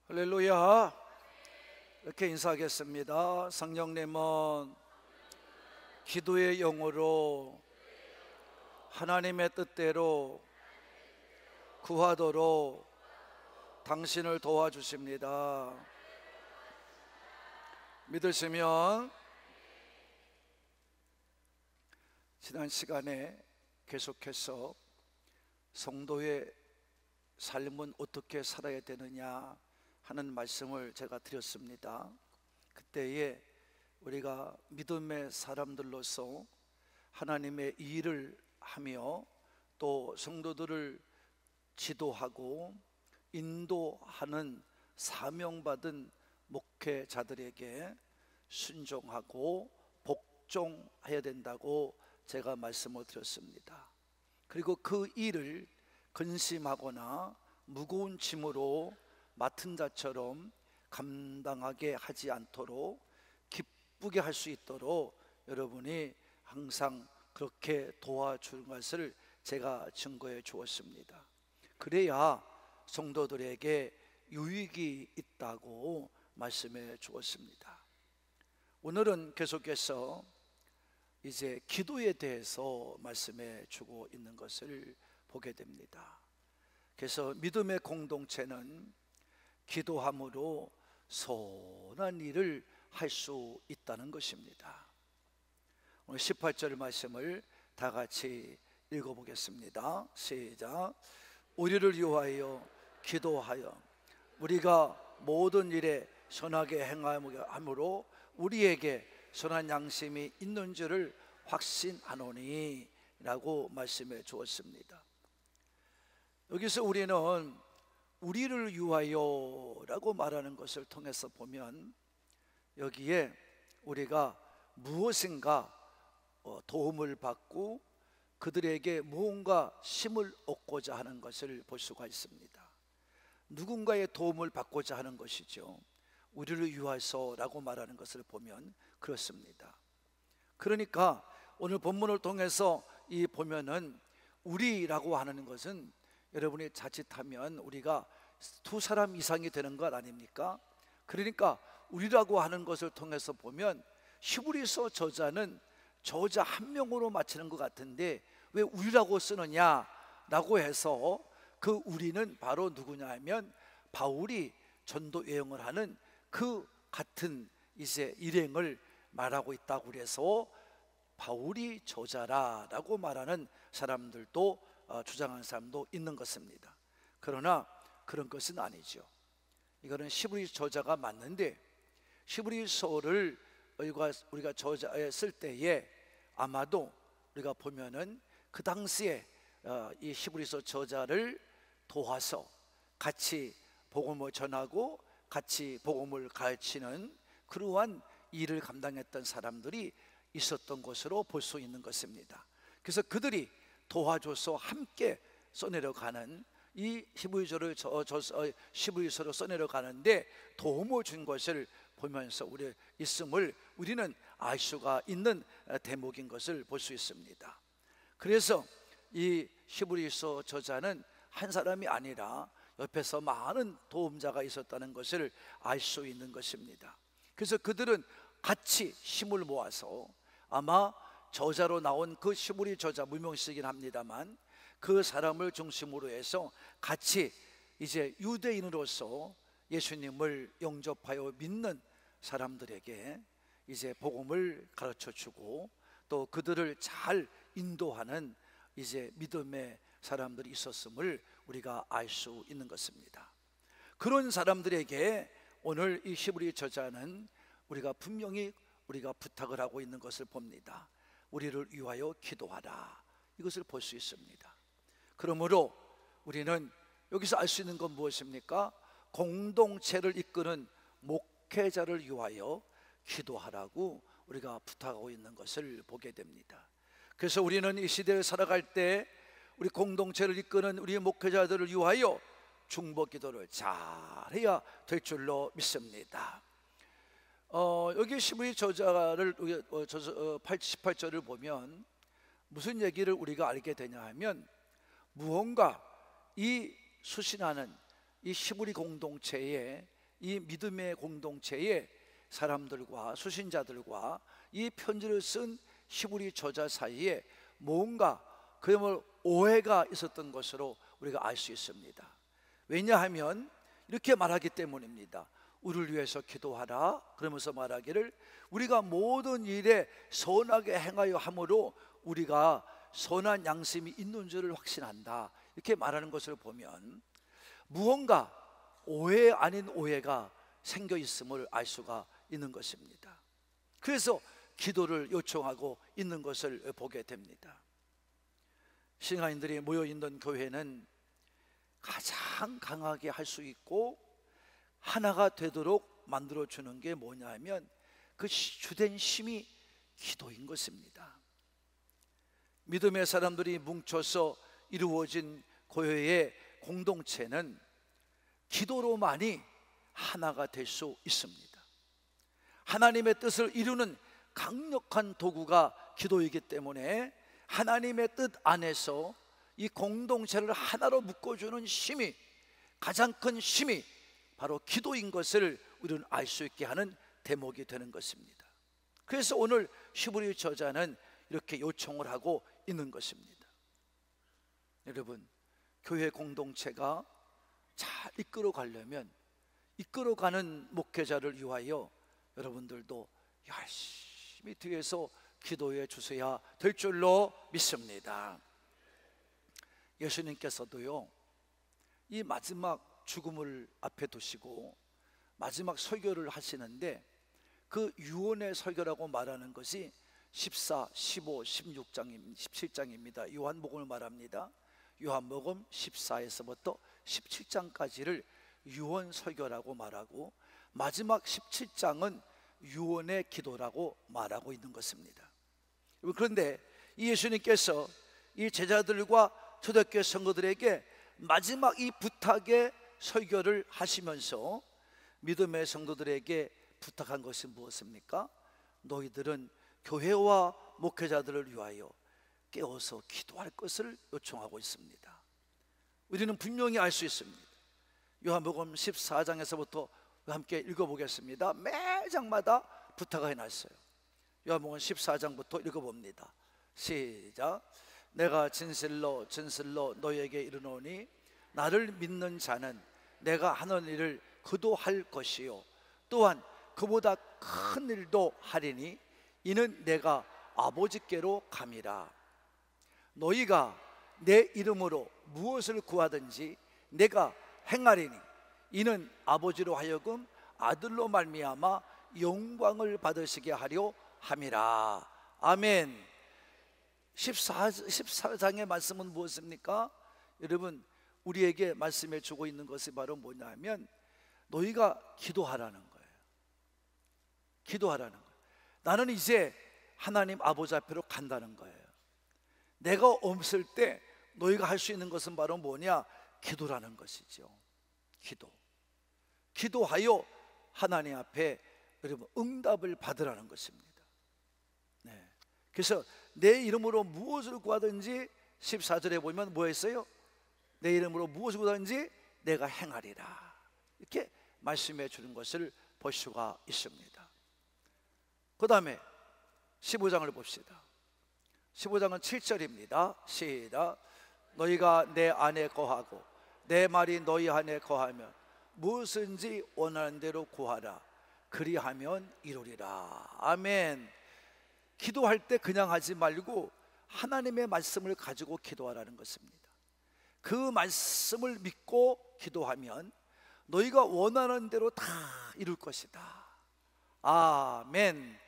할렐루야. 이렇게 인사하겠습니다. 성령님은 기도의 영으로 하나님의 뜻대로 구하도록 당신을 도와주십니다. 믿으시면 지난 시간에 계속해서 성도의 삶은 어떻게 살아야 되느냐 하는 말씀을 제가 드렸습니다. 그때에 우리가 믿음의 사람들로서 하나님의 일을 하며 또 성도들을 지도하고 인도하는 사명받은 목회자들에게 순종하고 복종해야 된다고 제가 말씀을 드렸습니다. 그리고 그 일을 근심하거나 무거운 짐으로 맡은 자처럼 감당하게 하지 않도록 기쁘게 할 수 있도록 여러분이 항상 그렇게 도와주는 것을 제가 증거해 주었습니다. 그래야 성도들에게 유익이 있다고 말씀해 주었습니다. 오늘은 계속해서 이제 기도에 대해서 말씀해 주고 있는 것을 보게 됩니다. 그래서 믿음의 공동체는 기도함으로 선한 일을 할 수 있다는 것입니다. 오늘 18절 말씀을 다 같이 읽어보겠습니다. 시작. 우리를 위하여 기도하여 우리가 모든 일에 선하게 행함으로 우리에게 선한 양심이 있는 줄을 확신하노니 라고 말씀해 주었습니다. 여기서 우리는 우리를 위하여 라고 말하는 것을 통해서 보면 여기에 우리가 무엇인가 도움을 받고 그들에게 무언가 힘을 얻고자 하는 것을 볼 수가 있습니다. 누군가의 도움을 받고자 하는 것이죠. 우리를 위해서라고 말하는 것을 보면 그렇습니다. 그러니까 오늘 본문을 통해서 이 보면은 우리라고 하는 것은 여러분이 자칫하면 우리가 두 사람 이상이 되는 것 아닙니까? 그러니까 우리라고 하는 것을 통해서 보면 히브리서 저자는 저자 한 명으로 맞히는 것 같은데 왜 우리라고 쓰느냐라고 해서 그 우리는 바로 누구냐 하면 바울이 전도 여행을 하는 그 같은 이제 일행을 말하고 있다고 그래서 바울이 저자라고 말하는 사람들도 주장하는 사람도 있는 것입니다. 그러나 그런 것은 아니죠. 이거는 히브리 저자가 맞는데 히브리서를 우리가 저자에 쓸 때에 아마도 우리가 보면은 그 당시에 이 히브리서 저자를 도와서 같이 복음을 전하고 같이 복음을 가르치는 그러한 일을 감당했던 사람들이 있었던 것으로 볼 수 있는 것입니다. 그래서 그들이 도와줘서 함께 써내려가는 이 히브리서로 써내려가는데 도움을 준 것을 보면서 우리 있음을 우리는 알 수가 있는 대목인 것을 볼 수 있습니다. 그래서 이 히브리서 저자는 한 사람이 아니라 옆에서 많은 도움자가 있었다는 것을 알 수 있는 것입니다. 그래서 그들은 같이 힘을 모아서 아마 저자로 나온 그 히브리 저자 무명시이긴 합니다만 그 사람을 중심으로 해서 같이 이제 유대인으로서 예수님을 영접하여 믿는 사람들에게 이제 복음을 가르쳐 주고 또 그들을 잘 인도하는 이제 믿음의 사람들이 있었음을 우리가 알 수 있는 것입니다. 그런 사람들에게 오늘 이 히브리 저자는 우리가 분명히 우리가 부탁을 하고 있는 것을 봅니다. 우리를 위하여 기도하라, 이것을 볼 수 있습니다. 그러므로 우리는 여기서 알 수 있는 건 무엇입니까? 공동체를 이끄는 목회자를 위하여 기도하라고 우리가 부탁하고 있는 것을 보게 됩니다. 그래서 우리는 이 시대를 살아갈 때 우리 공동체를 이끄는 우리 목회자들을 위하여 중보 기도를 잘해야 될 줄로 믿습니다. 여기 히브리 저자를 18절을 보면 무슨 얘기를 우리가 알게 되냐 하면, 무언가 이 수신하는 이 시부리 공동체에, 이 믿음의 공동체에 사람들과 수신자들과 이 편지를 쓴 시부리 저자 사이에 뭔가 그야말로 오해가 있었던 것으로 우리가 알 수 있습니다. 왜냐하면 이렇게 말하기 때문입니다. 우리를 위해서 기도하라 그러면서 말하기를, 우리가 모든 일에 선하게 행하여 함으로 우리가 선한 양심이 있는 줄을 확신한다, 이렇게 말하는 것을 보면 무언가 오해 아닌 오해가 생겨 있음을 알 수가 있는 것입니다. 그래서 기도를 요청하고 있는 것을 보게 됩니다. 신앙인들이 모여 있는 교회는 가장 강하게 할 수 있고 하나가 되도록 만들어주는 게 뭐냐 하면, 그 주된 힘이 기도인 것입니다. 믿음의 사람들이 뭉쳐서 이루어진 교회의 공동체는 기도로만이 하나가 될 수 있습니다. 하나님의 뜻을 이루는 강력한 도구가 기도이기 때문에 하나님의 뜻 안에서 이 공동체를 하나로 묶어주는 힘이, 가장 큰 힘이 바로 기도인 것을 우리는 알 수 있게 하는 대목이 되는 것입니다. 그래서 오늘 시부리 저자는 이렇게 요청을 하고 있는 것입니다. 여러분, 교회 공동체가 잘 이끌어 가려면, 이끌어가는 목회자를 위하여 여러분들도 열심히 뒤에서 기도해 주셔야 될 줄로 믿습니다. 예수님께서도요, 이 마지막 죽음을 앞에 두시고 마지막 설교를 하시는데, 그 유언의 설교라고 말하는 것이 14, 15, 17장입니다. 요한복음을 말합니다. 요한복음 14에서부터 17장까지를 유언 설교라고 말하고, 마지막 17장은 유언의 기도라고 말하고 있는 것입니다. 그런데 이 예수님께서 이 제자들과 초대교회 성도들에게 마지막 이 부탁의 설교를 하시면서 믿음의 성도들에게 부탁한 것이 무엇입니까? 너희들은 교회와 목회자들을 위하여 깨어서 기도할 것을 요청하고 있습니다. 우리는 분명히 알 수 있습니다. 요한복음 14장에서부터 함께 읽어보겠습니다. 매 장마다 부탁을 해놨어요. 요한복음 14장부터 읽어봅니다. 시작. 내가 진실로 진실로 너희에게 이르노니 나를 믿는 자는 내가 하는 일을 그도 할 것이요 또한 그보다 큰 일도 하리니 이는 내가 아버지께로 감이라. 너희가 내 이름으로 무엇을 구하든지 내가 행하리니 이는 아버지로 하여금 아들로 말미암아 영광을 받으시게 하려 함이라. 아멘. 14장의 말씀은 무엇입니까? 여러분, 우리에게 말씀해 주고 있는 것이 바로 뭐냐면 너희가 기도하라는 거예요. 기도하라는 거예요. 나는 이제 하나님 아버지 앞으로 간다는 거예요. 내가 없을 때 너희가 할 수 있는 것은 바로 뭐냐? 기도라는 것이죠. 기도. 기도하여 하나님 앞에 여러분 응답을 받으라는 것입니다. 네. 그래서 내 이름으로 무엇을 구하든지 14절에 보면 뭐 했어요? 내 이름으로 무엇을 구하든지 내가 행하리라. 이렇게 말씀해 주는 것을 볼 수가 있습니다. 그 다음에 15장을 봅시다. 15장은 7절입니다. 시작. 너희가 내 안에 거하고 내 말이 너희 안에 거하면 무엇인지 원하는 대로 구하라. 그리하면 이루리라. 아멘. 기도할 때 그냥 하지 말고 하나님의 말씀을 가지고 기도하라는 것입니다. 그 말씀을 믿고 기도하면 너희가 원하는 대로 다 이룰 것이다. 아멘.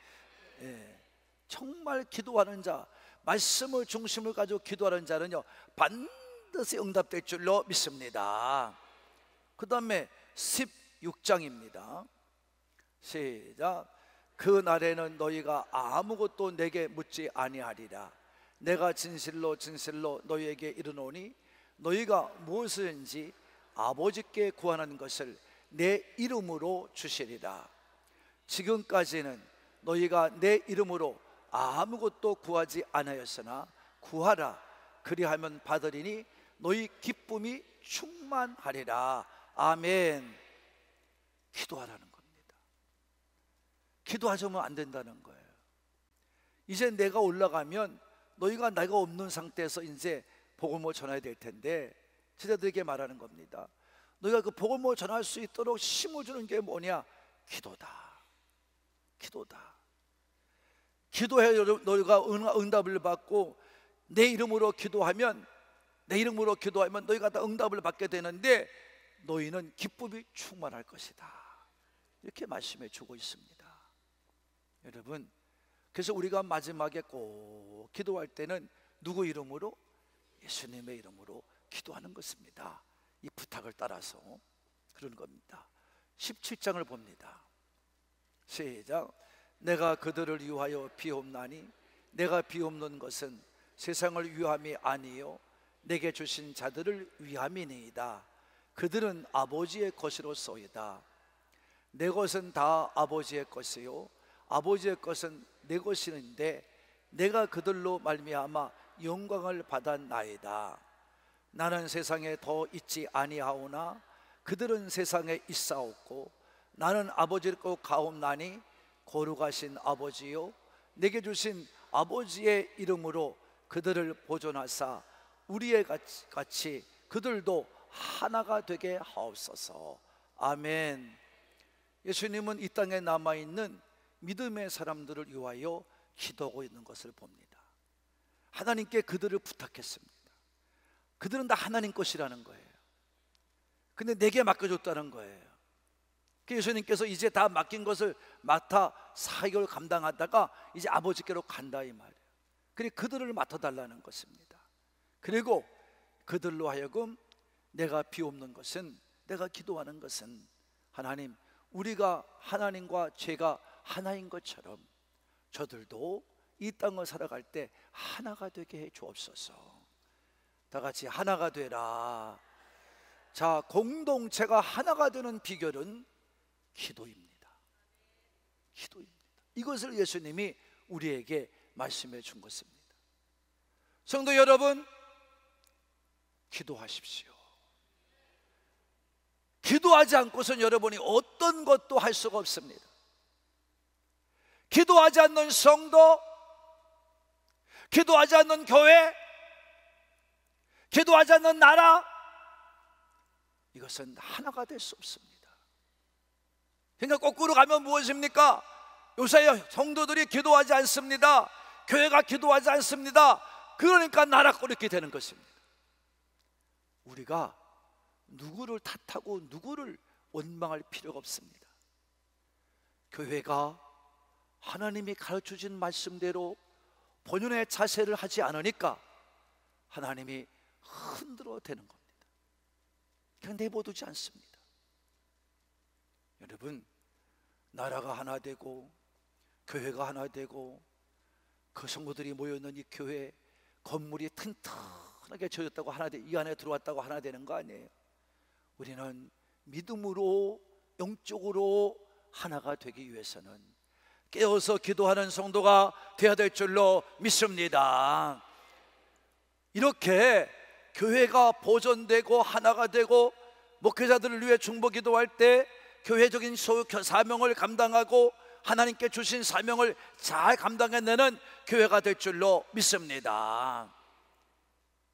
예. 정말 기도하는 자, 말씀을 중심을 가지고 기도하는 자는요 반드시 응답될 줄로 믿습니다. 그 다음에 16장입니다. 시작. 그 날에는 너희가 아무것도 내게 묻지 아니하리라. 내가 진실로 진실로 너희에게 이르노니 너희가 무엇이든지 아버지께 구하는 것을 내 이름으로 주시리라. 지금까지는 너희가 내 이름으로 아무것도 구하지 않았으나 구하라. 그리하면 받으리니 너희 기쁨이 충만하리라. 아멘. 기도하라는 겁니다. 기도하자면 안 된다는 거예요. 이제 내가 올라가면 너희가 내가 없는 상태에서 이제 복음을 전해야 될 텐데, 제자들에게 말하는 겁니다. 너희가 그 복음을 전할 수 있도록 힘을 주는 게 뭐냐? 기도다. 기도다. 기도해 너희가 응답을 받고, 내 이름으로 기도하면 너희가 다 응답을 받게 되는데 너희는 기쁨이 충만할 것이다. 이렇게 말씀해 주고 있습니다. 여러분, 그래서 우리가 마지막에 꼭 기도할 때는 누구 이름으로? 예수님의 이름으로 기도하는 것입니다. 이 부탁을 따라서 그런 겁니다. 17장을 봅니다. 시작. 내가 그들을 위하여 비옵나니 내가 비옵는 것은 세상을 위함이 아니요 내게 주신 자들을 위함이니이다. 그들은 아버지의 것이로소이다. 내 것은 다 아버지의 것이요 아버지의 것은 내 것이는데 내가 그들로 말미암아 영광을 받았나이다. 나는 세상에 더 있지 아니하오나 그들은 세상에 있사옵고 나는 아버지를 꼭 가옵나니 거룩하신 아버지요 내게 주신 아버지의 이름으로 그들을 보존하사 우리의 같이 그들도 하나가 되게 하옵소서. 아멘. 예수님은 이 땅에 남아있는 믿음의 사람들을 위하여 기도하고 있는 것을 봅니다. 하나님께 그들을 부탁했습니다. 그들은 다 하나님 것이라는 거예요. 근데 내게 맡겨줬다는 거예요. 예수님께서 이제 다 맡긴 것을 맡아 사역을 감당하다가 이제 아버지께로 간다 이 말이에요. 그리고 그들을 맡아달라는 것입니다. 그리고 그들로 하여금 내가 비옵는 것은, 내가 기도하는 것은, 하나님, 우리가 하나님과 죄가 하나인 것처럼 저들도 이 땅을 살아갈 때 하나가 되게 해 주옵소서. 다 같이 하나가 되라. 자, 공동체가 하나가 되는 비결은 기도입니다. 기도입니다. 이것을 예수님이 우리에게 말씀해 준 것입니다. 성도 여러분, 기도하십시오. 기도하지 않고선 여러분이 어떤 것도 할 수가 없습니다. 기도하지 않는 성도, 기도하지 않는 교회, 기도하지 않는 나라, 이것은 하나가 될 수 없습니다. 그러니까 거꾸로 가면 무엇입니까? 요새 성도들이 기도하지 않습니다. 교회가 기도하지 않습니다. 그러니까 나라 꼴이렇게 되는 것입니다. 우리가 누구를 탓하고 누구를 원망할 필요가 없습니다. 교회가 하나님이 가르쳐준 말씀대로 본연의 자세를 하지 않으니까 하나님이 흔들어 대는 겁니다. 그냥 내버두지 않습니다. 여러분, 나라가 하나 되고 교회가 하나 되고 그 성도들이 모여있는 이 교회 건물이 튼튼하게 지어졌다고 하나 돼, 이 안에 들어왔다고 하나 되는 거 아니에요. 우리는 믿음으로 영적으로 하나가 되기 위해서는 깨어서 기도하는 성도가 되어야 될 줄로 믿습니다. 이렇게 교회가 보존되고 하나가 되고 목회자들을 위해 중보 기도할 때 교회적인 사명을 감당하고 하나님께 주신 사명을 잘 감당해내는 교회가 될 줄로 믿습니다.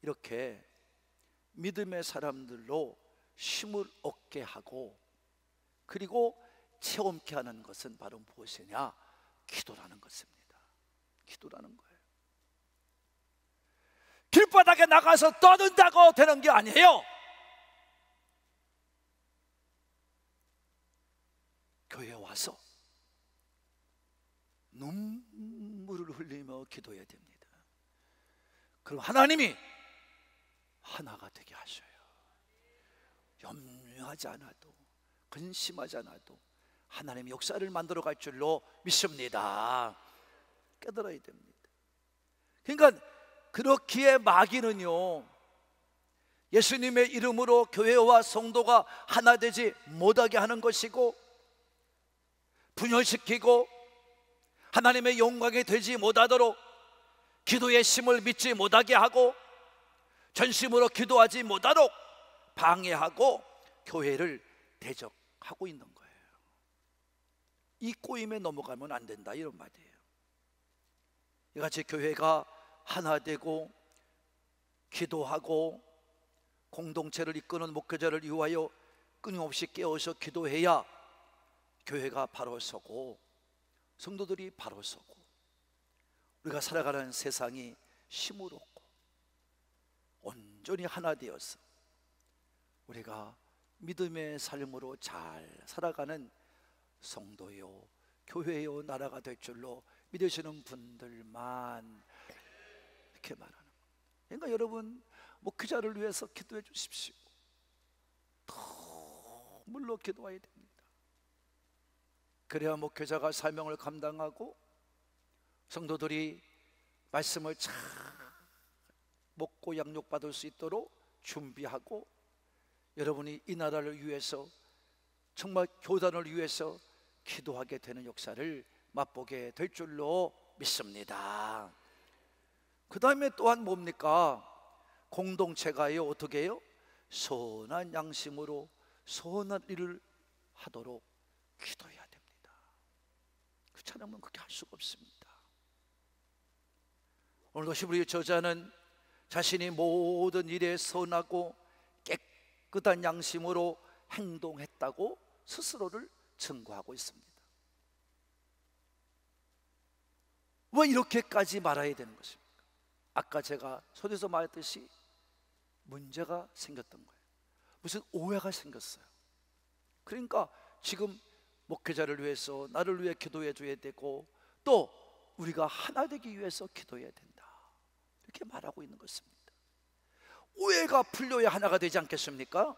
이렇게 믿음의 사람들로 힘을 얻게 하고 그리고 체험케 하는 것은 바로 무엇이냐? 기도라는 것입니다. 기도라는 거예요. 길바닥에 나가서 떠든다고 되는 게 아니에요. 교회에 와서 눈물을 흘리며 기도해야 됩니다. 그럼 하나님이 하나가 되게 하셔요. 염려하지 않아도, 근심하지 않아도 하나님의 역사를 만들어 갈 줄로 믿습니다. 깨달아야 됩니다. 그러니까 그렇기에 마귀는요, 예수님의 이름으로 교회와 성도가 하나 되지 못하게 하는 것이고 분열시키고 하나님의 영광이 되지 못하도록 기도의 힘을 믿지 못하게 하고 전심으로 기도하지 못하도록 방해하고 교회를 대적하고 있는 거예요. 이 꼬임에 넘어가면 안 된다, 이런 말이에요. 이같이 교회가 하나 되고 기도하고 공동체를 이끄는 목회자를 위하여 끊임없이 깨어서 기도해야 교회가 바로 서고 성도들이 바로 서고 우리가 살아가는 세상이 힘을 얻고 온전히 하나 되어서 우리가 믿음의 삶으로 잘 살아가는 성도요, 교회요, 나라가 될 줄로 믿으시는 분들만 이렇게 말하는 거예요. 그러니까 여러분, 목회자를 위해서 기도해 주십시오. 더 물러 기도해야 됩니다. 그래야 목회자가 사명을 감당하고 성도들이 말씀을 잘 먹고 양육받을 수 있도록 준비하고 여러분이 이 나라를 위해서 정말 교단을 위해서 기도하게 되는 역사를 맛보게 될 줄로 믿습니다. 그 다음에 또한 뭡니까? 공동체가요, 어떻게 해요? 선한 양심으로 선한 일을 하도록 기도해야 됩니다. 그렇지 않으면 그렇게 할 수가 없습니다. 오늘도 히브리 저자는 자신이 모든 일에 선하고 깨끗한 양심으로 행동했다고 스스로를 증거하고 있습니다. 왜 이렇게까지 말해야 되는 것입니까? 아까 제가 서두에서 말했듯이 문제가 생겼던 거예요. 무슨 오해가 생겼어요. 그러니까 지금 목회자를 위해서 나를 위해 기도해 줘야 되고 또 우리가 하나 되기 위해서 기도해야 된다, 이렇게 말하고 있는 것입니다. 오해가 풀려야 하나가 되지 않겠습니까?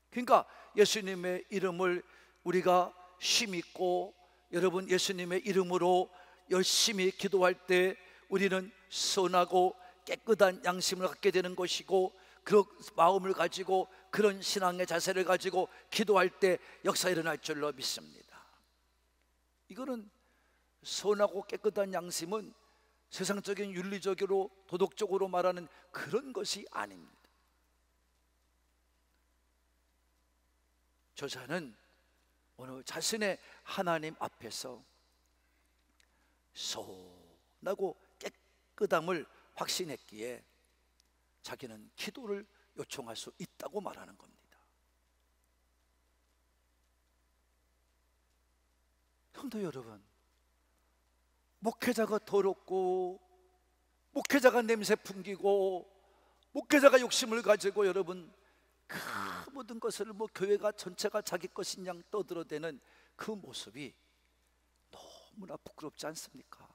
그러니까 예수님의 이름을 우리가 힘있고 여러분 예수님의 이름으로 열심히 기도할 때 우리는 선하고 깨끗한 양심을 갖게 되는 것이고 그런 마음을 가지고 그런 신앙의 자세를 가지고 기도할 때 역사 일어날 줄로 믿습니다. 이거는 선하고 깨끗한 양심은 세상적인 윤리적으로 도덕적으로 말하는 그런 것이 아닙니다. 저자는 오늘 자신의 하나님 앞에서 선하고 깨끗함을 확신했기에 자기는 기도를 요청할 수 있다고 말하는 겁니다. 성도 여러분, 목회자가 더럽고 목회자가 냄새 풍기고 목회자가 욕심을 가지고 여러분 그 모든 것을 교회가 전체가 자기 것인 양 떠들어대는 그 모습이 너무나 부끄럽지 않습니까?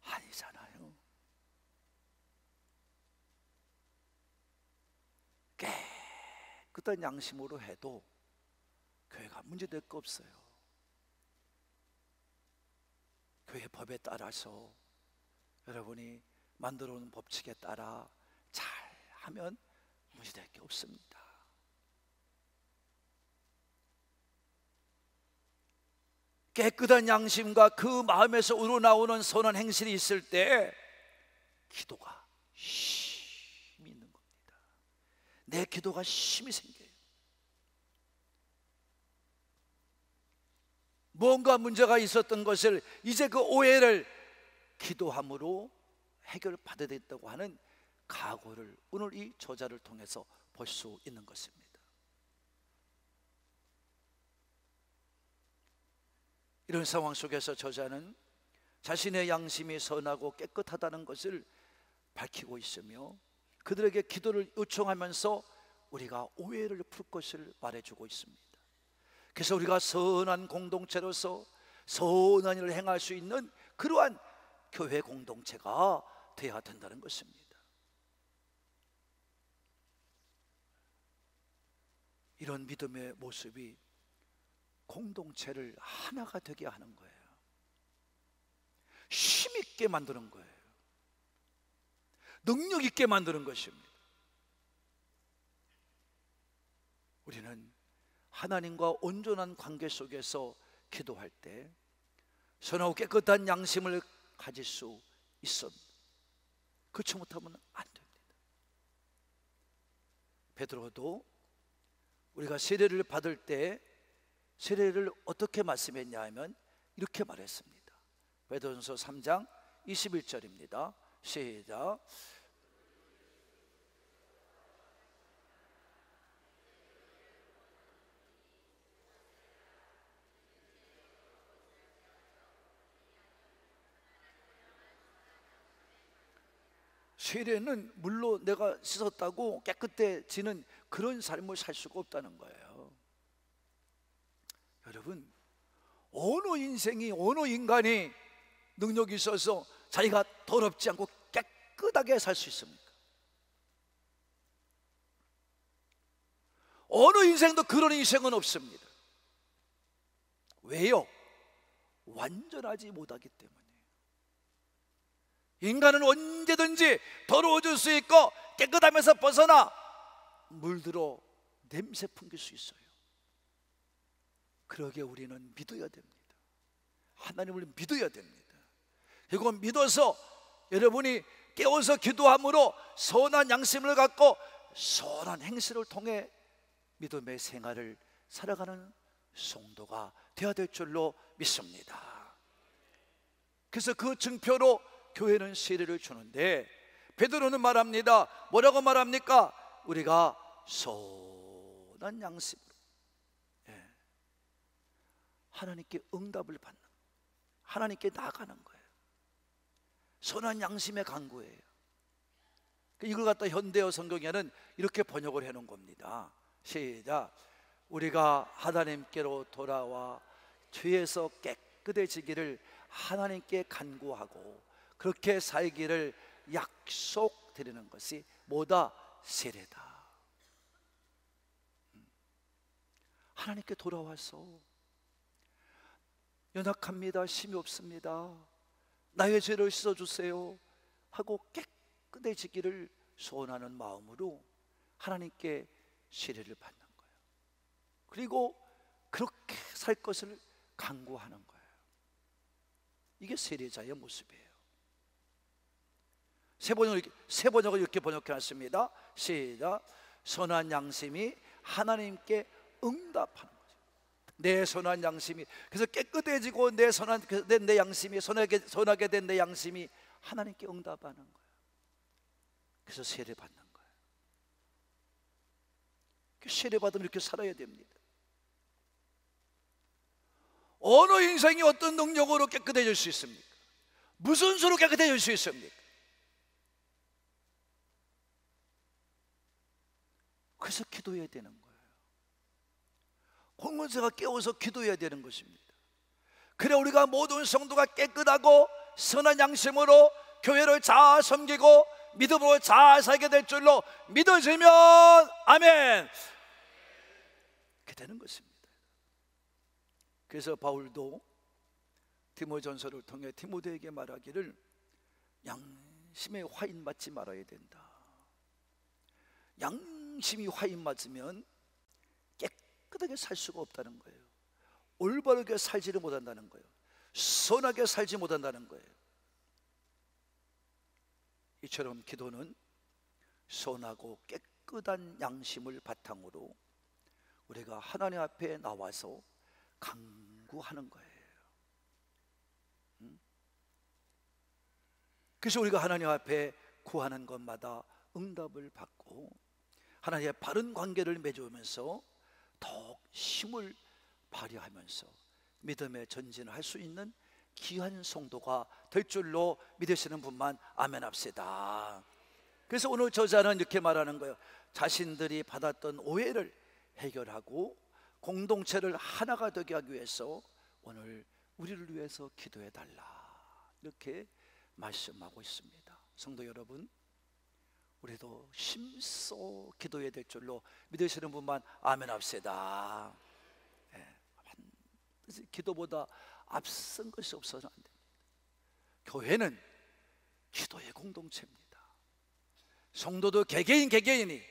아니잖아요. 깨끗한 양심으로 해도 교회가 문제될 거 없어요. 교회 법에 따라서 여러분이 만들어 놓은 법칙에 따라 잘 하면 문제될 게 없습니다. 깨끗한 양심과 그 마음에서 우러나오는 선한 행실이 있을 때 기도가 힘이 있는 겁니다. 내 기도가 힘이 생겨요. 뭔가 문제가 있었던 것을 이제 그 오해를 기도함으로 해결받아야 된다고 하는 각오를 오늘 이 저자를 통해서 볼 수 있는 것입니다. 이런 상황 속에서 저자는 자신의 양심이 선하고 깨끗하다는 것을 밝히고 있으며 그들에게 기도를 요청하면서 우리가 오해를 풀 것을 말해주고 있습니다. 그래서 우리가 선한 공동체로서 선한 일을 행할 수 있는 그러한 교회 공동체가 되어야 된다는 것입니다. 이런 믿음의 모습이 공동체를 하나가 되게 하는 거예요. 힘있게 만드는 거예요. 능력 있게 만드는 것입니다. 우리는 하나님과 온전한 관계 속에서 기도할 때 선하고 깨끗한 양심을 가질 수 있습니다. 그렇지 못하면 안 됩니다. 베드로도 우리가 세례를 받을 때 세례를 어떻게 말씀했냐 하면 이렇게 말했습니다. 베드로전서 3장 21절입니다. 시작. 세례는 물로 내가 씻었다고 깨끗해지는 그런 삶을 살 수가 없다는 거예요. 여러분, 어느 인생이, 어느 인간이 능력이 있어서 자기가 더럽지 않고 깨끗하게 살 수 있습니까? 어느 인생도 그런 인생은 없습니다. 왜요? 완전하지 못하기 때문에. 인간은 언제든지 더러워질 수 있고 깨끗하면서 벗어나 물들어 냄새 풍길 수 있어요. 그러기에 우리는 믿어야 됩니다. 하나님을 믿어야 됩니다. 그리고 믿어서 여러분이 깨워서 기도함으로 선한 양심을 갖고 선한 행실을 통해 믿음의 생활을 살아가는 성도가 되어야 될 줄로 믿습니다. 그래서 그 증표로 교회는 세례를 주는데 베드로는 말합니다. 뭐라고 말합니까? 우리가 선한 양심으로 하나님께 응답을 받는, 하나님께 나가는 거예요. 선한 양심의 간구예요. 이걸 갖다 현대어 성경에는 이렇게 번역을 해놓은 겁니다. 시작. 우리가 하나님께로 돌아와 죄에서 깨끗해지기를 하나님께 간구하고 그렇게 살기를 약속드리는 것이 뭐다? 세례다. 하나님께 돌아와서 연약합니다, 힘이 없습니다, 나의 죄를 씻어주세요 하고 깨끗해지기를 소원하는 마음으로 하나님께 세례를 받는 거예요. 그리고 그렇게 살 것을 간구하는 거예요. 이게 세례자의 모습이에요. 세 번역을 이렇게 번역해놨습니다. 시작. 선한 양심이 하나님께 응답하는 거죠. 내 선한 양심이, 그래서 깨끗해지고 내 선하게 된 내 양심이, 선하게 된 내 양심이 하나님께 응답하는 거예요. 그래서 세례 받는 거예요. 세례 받으면 이렇게 살아야 됩니다. 어느 인생이 어떤 능력으로 깨끗해질 수 있습니까? 무슨 수로 깨끗해질 수 있습니까? 그래서 기도해야 되는 거예요. 공동체가 깨워서 기도해야 되는 것입니다. 그래 우리가 모든 성도가 깨끗하고 선한 양심으로 교회를 잘 섬기고 믿음으로 잘 살게 될 줄로 믿어지면 아멘, 그렇게 되는 것입니다. 그래서 바울도 디모전서를 통해 디모데에게 말하기를 양심에 화인 맞지 말아야 된다. 양심이 화인 맞으면 깨끗하게 살 수가 없다는 거예요. 올바르게 살지를 못한다는 거예요. 선하게 살지 못한다는 거예요. 이처럼 기도는 선하고 깨끗한 양심을 바탕으로 우리가 하나님 앞에 나와서 간구하는 거예요. 그래서 우리가 하나님 앞에 구하는 것마다 응답을 받고 하나님의 바른 관계를 맺으면서 더욱 힘을 발휘하면서 믿음의 전진을 할 수 있는 귀한 성도가 될 줄로 믿으시는 분만 아멘 합시다. 그래서 오늘 저자는 이렇게 말하는 거예요. 자신들이 받았던 오해를 해결하고 공동체를 하나가 되게 하기 위해서 오늘 우리를 위해서 기도해 달라, 이렇게 말씀하고 있습니다. 성도 여러분, 우리도 힘써 기도해야 될 줄로 믿으시는 분만 아멘 합시다. 기도보다 앞선 것이 없어서는 안 됩니다. 교회는 기도의 공동체입니다. 성도도 개개인이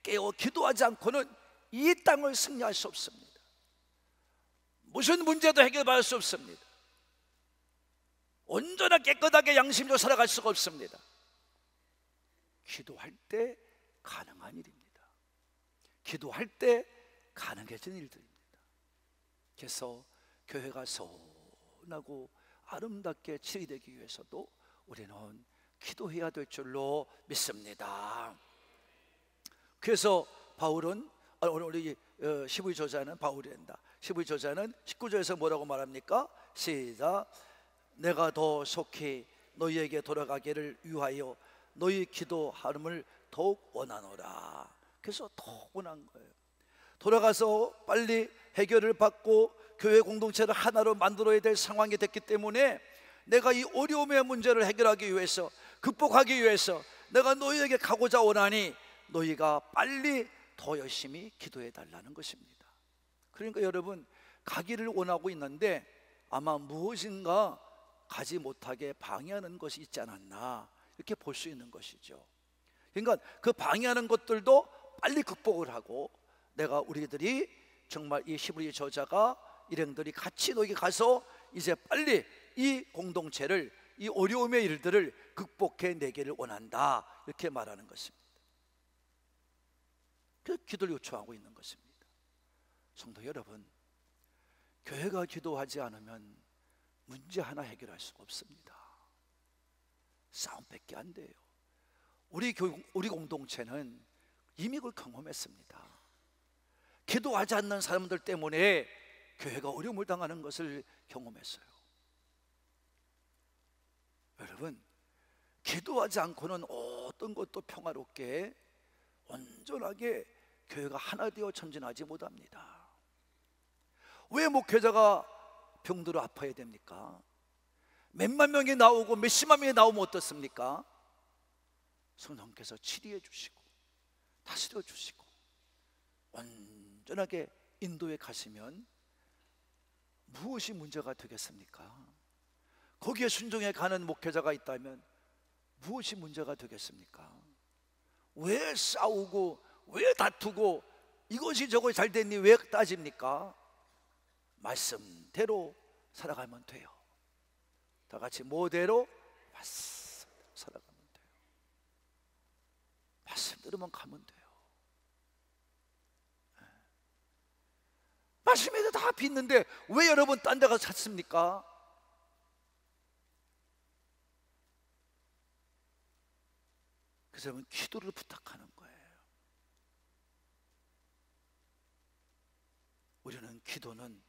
깨어 기도하지 않고는 이 땅을 승리할 수 없습니다. 무슨 문제도 해결받을 수 없습니다. 온전하 깨끗하게 양심적으로 살아갈 수가 없습니다. 기도할 때 가능한 일입니다. 기도할 때 가능해진 일들입니다. 그래서 교회가 선하고 아름답게 치리되기 위해서도 우리는 기도해야 될 줄로 믿습니다. 그래서 바울은 오늘 우리 12 저자는 바울이 된다. 12 저자는 19절에서 뭐라고 말합니까? 시작. 내가 더 속히 너희에게 돌아가기를 위하여 너희 기도함을 더욱 원하노라. 그래서 더 원한 거예요. 돌아가서 빨리 해결을 받고 교회 공동체를 하나로 만들어야 될 상황이 됐기 때문에 내가 이 어려움의 문제를 해결하기 위해서, 극복하기 위해서 내가 너희에게 가고자 원하니 너희가 빨리 더 열심히 기도해 달라는 것입니다. 그러니까 여러분, 가기를 원하고 있는데 아마 무엇인가 가지 못하게 방해하는 것이 있지 않았나, 이렇게 볼 수 있는 것이죠. 그러니까 그 방해하는 것들도 빨리 극복을 하고, 내가 우리들이 정말 이 히브리 저자가 일행들이 같이 거기 가서 이제 빨리 이 공동체를, 이 어려움의 일들을 극복해 내기를 원한다, 이렇게 말하는 것입니다. 그 기도를 요청하고 있는 것입니다. 성도 여러분, 교회가 기도하지 않으면 문제 하나 해결할 수가 없습니다. 싸움밖에 안 돼요. 우리 공동체는 이미 그걸 경험했습니다. 기도하지 않는 사람들 때문에 교회가 어려움을 당하는 것을 경험했어요. 여러분, 기도하지 않고는 어떤 것도 평화롭게 온전하게 교회가 하나 되어 전진하지 못합니다. 왜 목회자가 병들어 아파야 됩니까? 몇만 명이 나오고 몇십만 명이 나오면 어떻습니까? 성령께서 치료해 주시고 다스려 주시고 온전하게 인도해 가시면 무엇이 문제가 되겠습니까? 거기에 순종해 가는 목회자가 있다면 무엇이 문제가 되겠습니까? 왜 싸우고 왜 다투고 이것이 저것이 잘 됐니 왜 따집니까? 말씀대로 살아가면 돼요. 다 같이 뭐대로? 말씀대로 살아가면 돼요. 말씀대로만 가면 돼요. 말씀에도 다 빚는데 왜 여러분 딴 데 가서 찾습니까? 그래서 여러분, 기도를 부탁하는 거예요. 우리는 기도는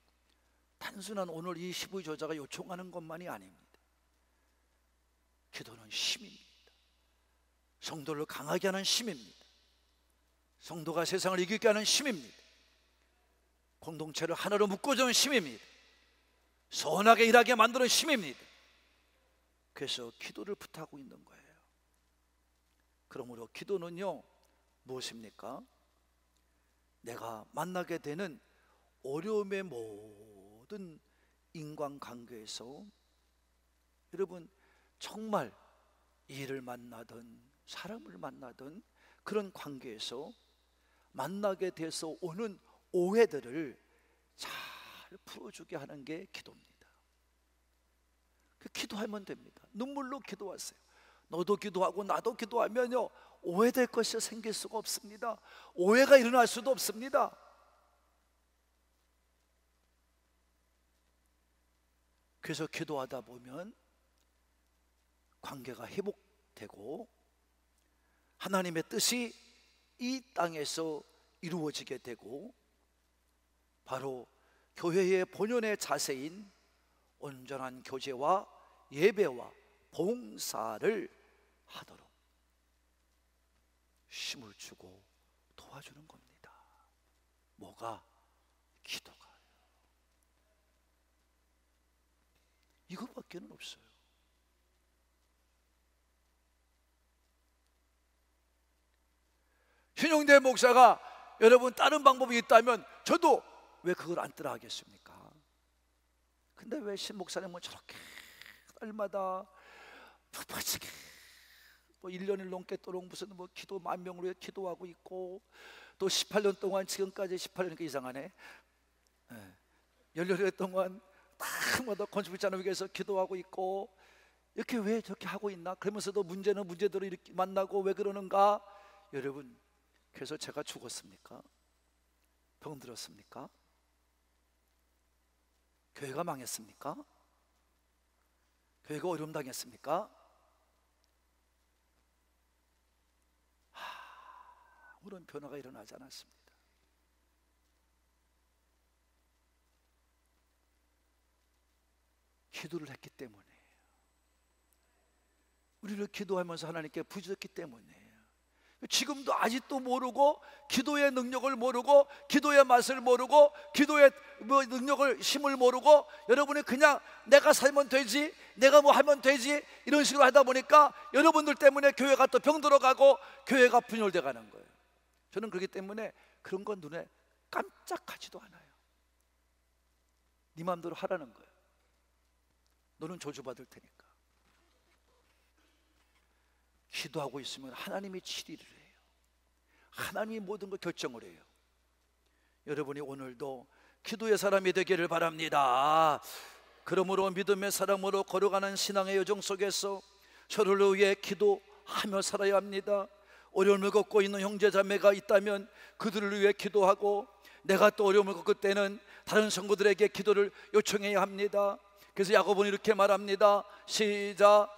단순한 오늘 이 12 저자가 요청하는 것만이 아닙니다. 기도는 힘입니다. 성도를 강하게 하는 힘입니다. 성도가 세상을 이기게 하는 힘입니다. 공동체를 하나로 묶어주는 힘입니다. 선하게 일하게 만드는 힘입니다. 그래서 기도를 부탁하고 있는 거예요. 그러므로 기도는요, 무엇입니까? 내가 만나게 되는 어려움의 모든 인간관계에서, 여러분 정말 일을 만나든 사람을 만나든 그런 관계에서 만나게 돼서 오는 오해들을 잘 풀어주게 하는 게 기도입니다. 그 기도하면 됩니다. 눈물로 기도하세요. 너도 기도하고 나도 기도하면요, 오해될 것이 생길 수가 없습니다. 오해가 일어날 수도 없습니다. 그래서 기도하다 보면 관계가 회복되고 하나님의 뜻이 이 땅에서 이루어지게 되고, 바로 교회의 본연의 자세인 온전한 교제와 예배와 봉사를 하도록 힘을 주고 도와주는 겁니다. 뭐가? 기도가. 이것밖에는 없어요. 신용대 목사가 여러분 다른 방법이 있다면 저도 왜 그걸 안 따라 하겠습니까? 근데 왜 신 목사님은 저렇게 날마다 푹푹하게 뭐 1년을 넘게 또록 무슨 뭐 기도 10,000명을 위해 기도하고 있고, 또 18년 동안, 지금까지 18년이니까 이상하네, 16년 동안 날마다 건축물자를 위해서 기도하고 있고, 이렇게 왜 저렇게 하고 있나? 그러면서도 문제는 문제대로 이렇게 만나고 왜 그러는가? 여러분, 그래서 제가 죽었습니까? 병들었습니까? 교회가 망했습니까? 교회가 어려움 당했습니까? 아무런 변화가 일어나지 않았습니다. 기도를 했기 때문에, 우리를 기도하면서 하나님께 부르짖었기 때문에, 지금도 아직도 모르고, 기도의 능력을 모르고, 기도의 맛을 모르고, 기도의 능력을, 힘을 모르고, 여러분이 그냥 내가 살면 되지, 내가 뭐 하면 되지, 이런 식으로 하다 보니까 여러분들 때문에 교회가 또 병들어가고 교회가 분열돼 가는 거예요. 저는 그렇기 때문에 그런 건 눈에 깜짝하지도 않아요. 네 마음대로 하라는 거예요. 너는 저주받을 테니까. 기도하고 있으면 하나님이 치리를 해요. 하나님이 모든 걸 결정을 해요. 여러분이 오늘도 기도의 사람이 되기를 바랍니다. 그러므로 믿음의 사람으로 걸어가는 신앙의 여정 속에서 서로를 위해 기도하며 살아야 합니다. 어려움을 겪고 있는 형제자매가 있다면 그들을 위해 기도하고, 내가 또 어려움을 겪을 때는 다른 성도들에게 기도를 요청해야 합니다. 그래서 야고보는 이렇게 말합니다. 시작.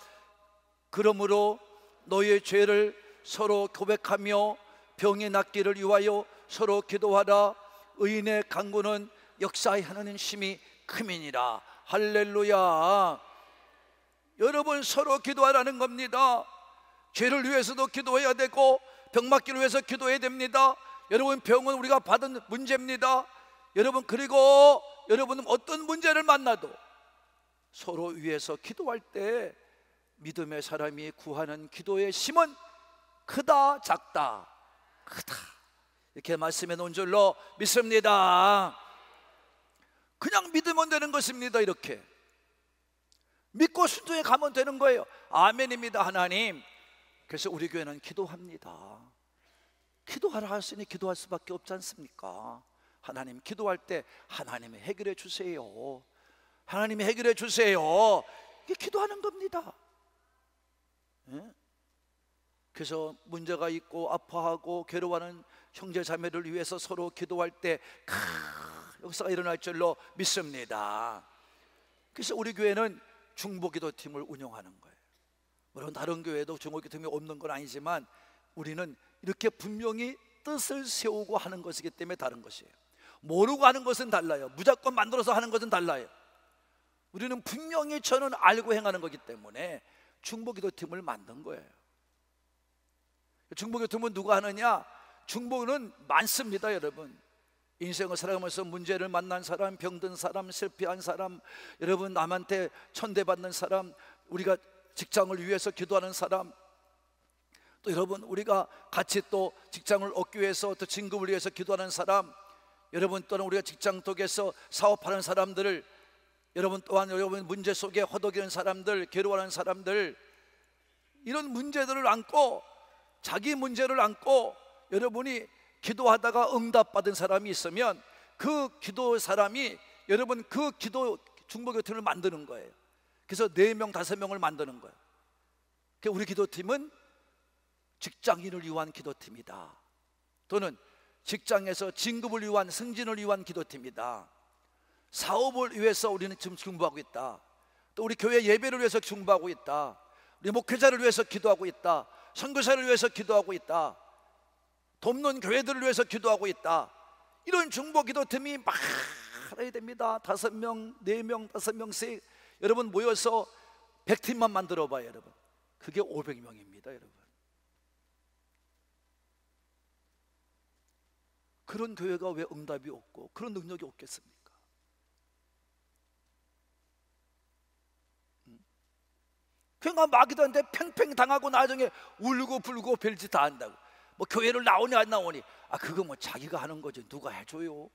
그러므로 너희의 죄를 서로 고백하며 병이 낫기를 위하여 서로 기도하라. 의인의 간구는 역사에 하는 힘이 큼이니라. 할렐루야. 여러분, 서로 기도하라는 겁니다. 죄를 위해서도 기도해야 되고, 병 맞기를 위해서 기도해야 됩니다. 여러분, 병은 우리가 받은 문제입니다. 여러분, 그리고 여러분은 어떤 문제를 만나도 서로 위해서 기도할 때 믿음의 사람이 구하는 기도의 힘은 크다 작다? 크다. 이렇게 말씀해 놓은 줄로 믿습니다. 그냥 믿으면 되는 것입니다. 이렇게 믿고 순종해 가면 되는 거예요. 아멘입니다. 하나님, 그래서 우리 교회는 기도합니다. 기도하라 하시니 기도할 수밖에 없지 않습니까? 하나님, 기도할 때 하나님이 해결해 주세요. 하나님이 해결해 주세요. 이게 기도하는 겁니다. 그래서 문제가 있고 아파하고 괴로워하는 형제 자매를 위해서 서로 기도할 때 역사가 일어날 줄로 믿습니다. 그래서 우리 교회는 중보기도팀을 운영하는 거예요. 물론 다른 교회도 중보기도팀이 없는 건 아니지만 우리는 이렇게 분명히 뜻을 세우고 하는 것이기 때문에 다른 것이에요. 모르고 하는 것은 달라요. 무조건 만들어서 하는 것은 달라요. 우리는 분명히 저는 알고 행하는 거기 때문에 중보기도팀을 만든 거예요. 중보기도팀은 누가 하느냐? 중보는 많습니다. 여러분, 인생을 살아가면서 문제를 만난 사람, 병든 사람, 실패한 사람, 여러분 남한테 천대받는 사람, 우리가 직장을 위해서 기도하는 사람, 또 여러분 우리가 같이 또 직장을 얻기 위해서 또 진급을 위해서 기도하는 사람, 여러분 또는 우리가 직장 속에서 사업하는 사람들을, 여러분 또한 여러분 문제 속에 허덕이는 사람들, 괴로워하는 사람들, 이런 문제들을 안고, 자기 문제를 안고 여러분이 기도하다가 응답받은 사람이 있으면 그 기도 사람이 여러분 그 기도 중보기도팀을 만드는 거예요. 그래서 4명, 5명을 만드는 거예요. 우리 기도팀은 직장인을 위한 기도팀이다, 또는 직장에서 진급을 위한, 승진을 위한 기도팀이다, 사업을 위해서 우리는 지금 중보하고 있다, 또 우리 교회 예배를 위해서 중보하고 있다, 우리 목회자를 위해서 기도하고 있다, 선교사를 위해서 기도하고 있다, 돕는 교회들을 위해서 기도하고 있다. 이런 중보기도팀이 많아야 됩니다. 5명, 4명, 5명씩 여러분 모여서 100팀만 만들어 봐요. 여러분, 그게 500명입니다. 여러분, 그런 교회가 왜 응답이 없고 그런 능력이 없겠습니까? 그러니까 마귀들한테 팽팽 당하고 나중에 울고 불고 별짓 다 한다고. 뭐 교회를 나오니 안 나오니, 그거 뭐 자기가 하는 거지 누가 해줘요?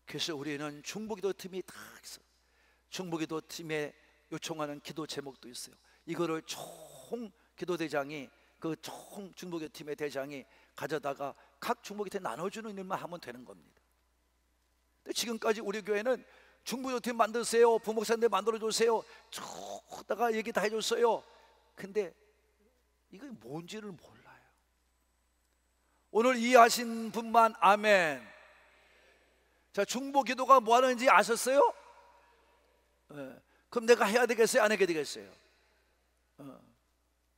그래서 우리는 중보기도팀이 다 있어. 중보기도팀에 요청하는 기도 제목도 있어요. 이거를 총 기도대장이, 그 총 중보기도팀의 대장이 가져다가 각 중보기도팀에 나눠주는 일만 하면 되는 겁니다. 근데 지금까지 우리 교회는 중보조팀 만드세요, 부목사님들 만들어주세요 쭉 다가 얘기 다 해줬어요. 근데 이거 뭔지를 몰라요. 오늘 이해하신 분만 아멘. 자, 중보기도가 뭐 하는지 아셨어요? 그럼 내가 해야 되겠어요? 안 하게 되겠어요?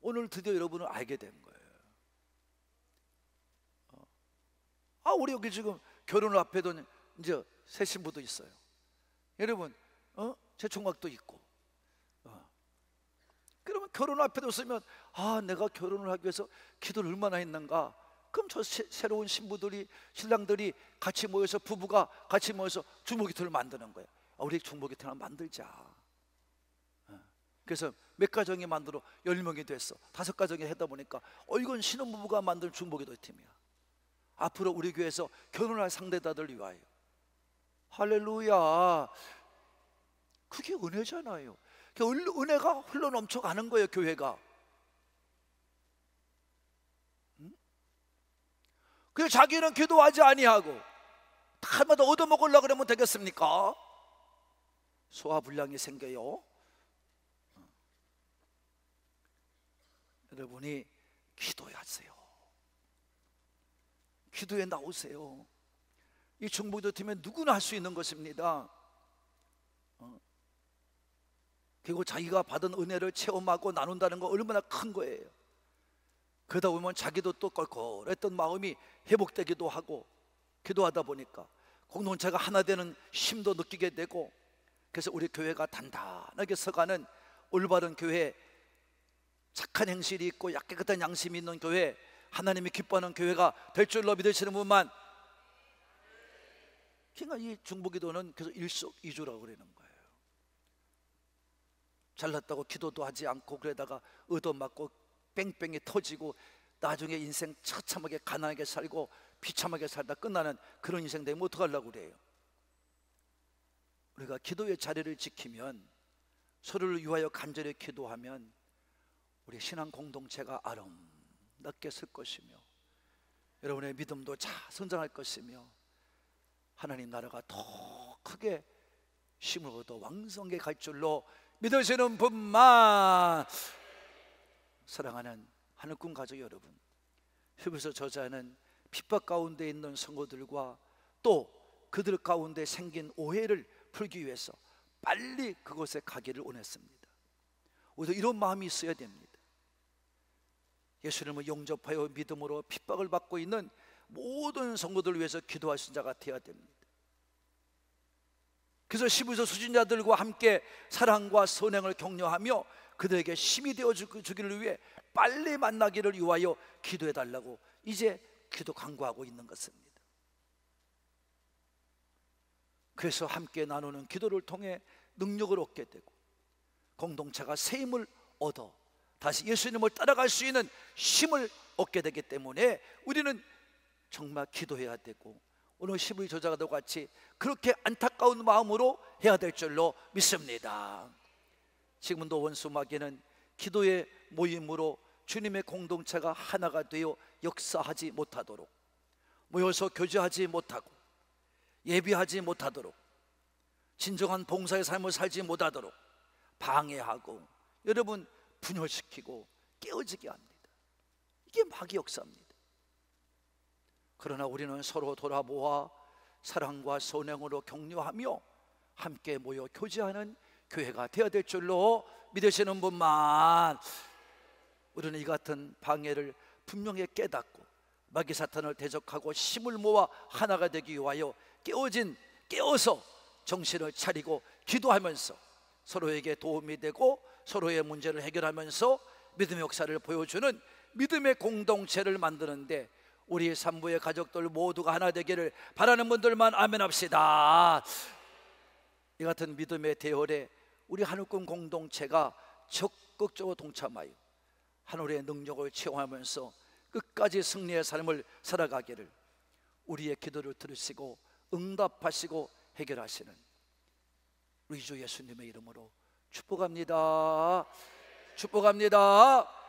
오늘 드디어 여러분은 알게 된 거예요. 우리 여기 지금 결혼을 앞에 둔 이제 새 신부도 있어요. 여러분, 제 총각도 있고. 그러면 결혼 앞에 뒀으면 내가 결혼을 하기 위해서 기도를 얼마나 했는가. 그럼 저 새로운 신부들이, 신랑들이 같이 모여서, 부부가 같이 모여서 중보기도를 만드는 거예요. 우리 중보기도 하나 만들자. 그래서 몇 가정이 만들어 10명이 됐어. 5가정이 하다 보니까 이건 신혼부부가 만든 중보기도 팀이야. 앞으로 우리 교회에서 결혼할 상대자들 위하여. 할렐루야. 그게 은혜잖아요. 은혜가 흘러 넘쳐가는 거예요, 교회가. 그래서 자기는 기도하지 아니하고 달마다 얻어먹으려고 그러면 되겠습니까? 소화불량이 생겨요. 여러분이 기도하세요. 기도에 나오세요. 이 중보기도 팀에 누구나 할 수 있는 것입니다. 그리고 자기가 받은 은혜를 체험하고 나눈다는 거 얼마나 큰 거예요. 그러다 보면 자기도 또 껄껄했던 마음이 회복되기도 하고, 기도하다 보니까 공동체가 하나 되는 힘도 느끼게 되고, 그래서 우리 교회가 단단하게 서가는 올바른 교회, 착한 행실이 있고 깨끗한 양심이 있는 교회, 하나님이 기뻐하는 교회가 될 줄로 믿으시는 분만. 그러니까 이 중보기도는 계속 일석이조라고 그러는 거예요. 잘났다고 기도도 하지 않고 그러다가 얻어맞고 뺑뺑이 터지고 나중에 인생 처참하게 가난하게 살고 비참하게 살다 끝나는 그런 인생 되면 어떡하려고 그래요? 우리가 기도의 자리를 지키면, 서로를 위하여 간절히 기도하면 우리 신앙 공동체가 아름답게 설 것이며, 여러분의 믿음도 성장할 것이며, 하나님 나라가 더 크게 힘을 얻어 왕성하게 갈 줄로 믿으시는 분만. 사랑하는 하늘꾼 가족 여러분, 히브리서 저자는 핍박 가운데 있는 성도들과 또 그들 가운데 생긴 오해를 풀기 위해서 빨리 그곳에 가기를 원했습니다. 우리도 이런 마음이 있어야 됩니다. 예수님을 영접하여 믿음으로 핍박을 받고 있는 모든 성도들을 위해서 기도하신 자가 되어야 됩니다. 그래서 히브리서 수신자들과 함께 사랑과 선행을 격려하며 그들에게 힘이 되어 주기를 위해 빨리 만나기를 위하여 기도해 달라고 이제 기도 강구하고 있는 것입니다. 그래서 함께 나누는 기도를 통해 능력을 얻게 되고, 공동체가 새 힘을 얻어 다시 예수님을 따라갈 수 있는 힘을 얻게 되기 때문에 우리는 정말 기도해야 되고, 오늘 히브리 저자도 같이 그렇게 안타까운 마음으로 해야 될 줄로 믿습니다. 지금도 원수마귀는 기도의 모임으로 주님의 공동체가 하나가 되어 역사하지 못하도록, 모여서 교제하지 못하고 예비하지 못하도록, 진정한 봉사의 삶을 살지 못하도록 방해하고, 여러분 분열시키고 깨어지게 합니다. 이게 마귀 역사입니다. 그러나 우리는 서로 돌아보아 사랑과 선행으로 격려하며 함께 모여 교제하는 교회가 되어야 될 줄로 믿으시는 분만. 우리는 이 같은 방해를 분명히 깨닫고 마귀 사탄을 대적하고 힘을 모아 하나가 되기 위하여 깨어서 정신을 차리고 기도하면서 서로에게 도움이 되고 서로의 문제를 해결하면서 믿음의 역사를 보여주는 믿음의 공동체를 만드는데 우리 산부의 가족들 모두가 하나 되기를 바라는 분들만 아멘 합시다. 이 같은 믿음의 대열에 우리 하늘꾼 공동체가 적극적으로 동참하여 하늘의 능력을 체험하면서 끝까지 승리의 삶을 살아가기를 우리의 기도를 들으시고 응답하시고 해결하시는 우리 주 예수님의 이름으로 축복합니다. 축복합니다.